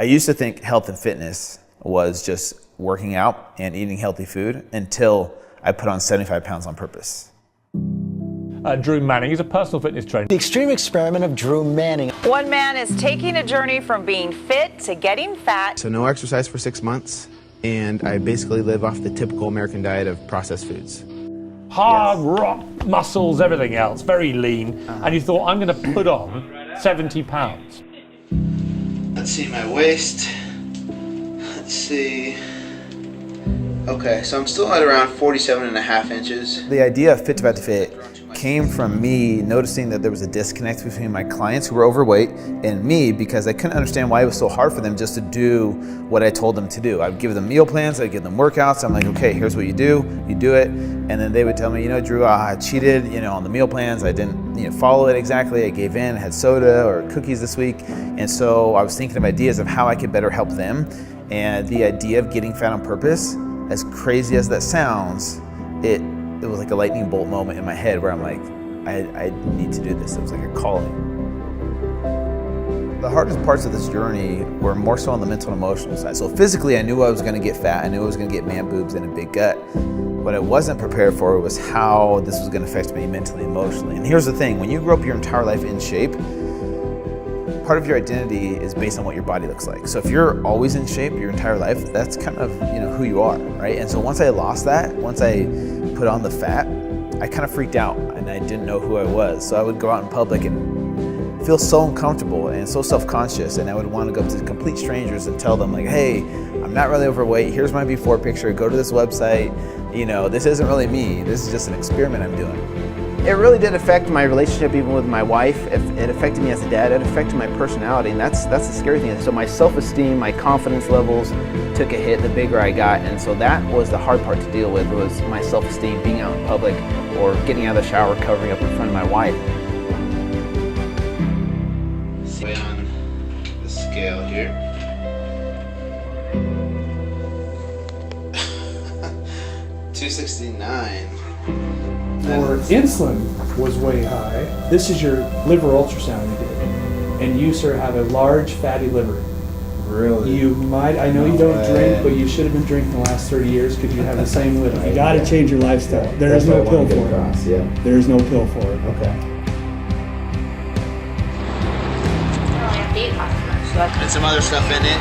I used to think health and fitness was just working out and eating healthy food until I put on 75 pounds on purpose. Drew Manning, he's a personal fitness trainer. The extreme experiment of Drew Manning. One man is taking a journey from being fit to getting fat. So no exercise for 6 months, and I basically live off the typical American diet of processed foods. Hard rock, muscles, everything else, very lean. And you thought, I'm going to put on 70 pounds. Let's see my waist. Let's see. Okay, so I'm still at around 47.5 inches. The idea of Fit to Fat to Fit came from me noticing that there was a disconnect between my clients who were overweight and me, because I couldn't understand why it was so hard for them just to do what I told them to do. I'd give them meal plans, I'd give them workouts. I'm like, okay, here's what you do it. And then they would tell me, Drew, I cheated, on the meal plans. I didn't, follow it exactly. I gave in, had soda or cookies this week. And so I was thinking of ideas of how I could better help them. And the idea of getting fat on purpose, as crazy as that sounds, it was like a lightning bolt moment in my head where I'm like, I need to do this. It was like a calling. The hardest parts of this journey were more so on the mental and emotional side. So physically, I knew I was gonna get fat. I knew I was gonna get man boobs and a big gut. What I wasn't prepared for was how this was gonna affect me mentally and emotionally. And here's the thing, when you grow up your entire life in shape, part of your identity is based on what your body looks like. So if you're always in shape your entire life, that's kind of who you are, right? And so once I lost that, once I put on the fat, I kind of freaked out and I didn't know who I was. So I would go out in public and feel so uncomfortable and so self-conscious, and I would want to go up to complete strangers and tell them like, hey, I'm not really overweight, here's my before picture, go to this website, this isn't really me, this is just an experiment I'm doing. It really did affect my relationship even with my wife. It affected me as a dad, it affected my personality, and that's the scary thing. So my self-esteem, my confidence levels took a hit the bigger I got, and so that was the hard part to deal with, was my self-esteem, being out in public or getting out of the shower, covering up in front of my wife. See on the scale here. 269. Your insulin was way high. This is your liver ultrasound you did. And you, sir, have a large fatty liver. Really? You might, I know you don't drink, but you should have been drinking the last 30 years because you have the same liver. You gotta change your lifestyle. There is no pill for it. Yeah. There is no pill for it. Okay. And some other stuff in it.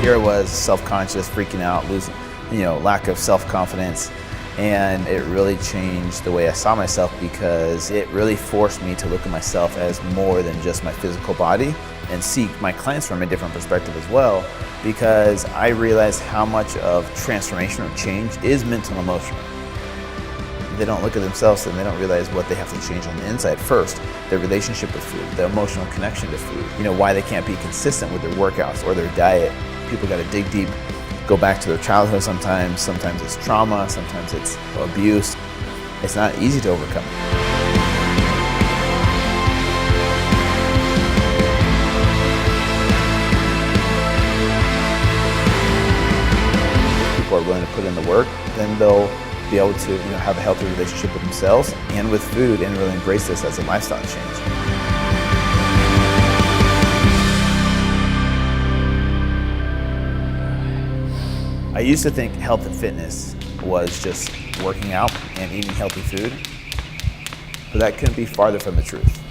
Here I was, self-conscious, freaking out, losing, lack of self-confidence, and it really changed the way I saw myself, because it really forced me to look at myself as more than just my physical body and see my clients from a different perspective as well, because I realized how much of transformation or change is mental and emotional. They don't look at themselves and they don't realize what they have to change on the inside first. Their relationship with food, their emotional connection to food, why they can't be consistent with their workouts or their diet. People got to dig deep, go back to their childhood sometimes. Sometimes it's trauma, sometimes it's abuse. It's not easy to overcome. People are willing to put in the work, then they'll be able to have a healthy relationship with themselves and with food, and really embrace this as a lifestyle change. I used to think health and fitness was just working out and eating healthy food, but that couldn't be farther from the truth.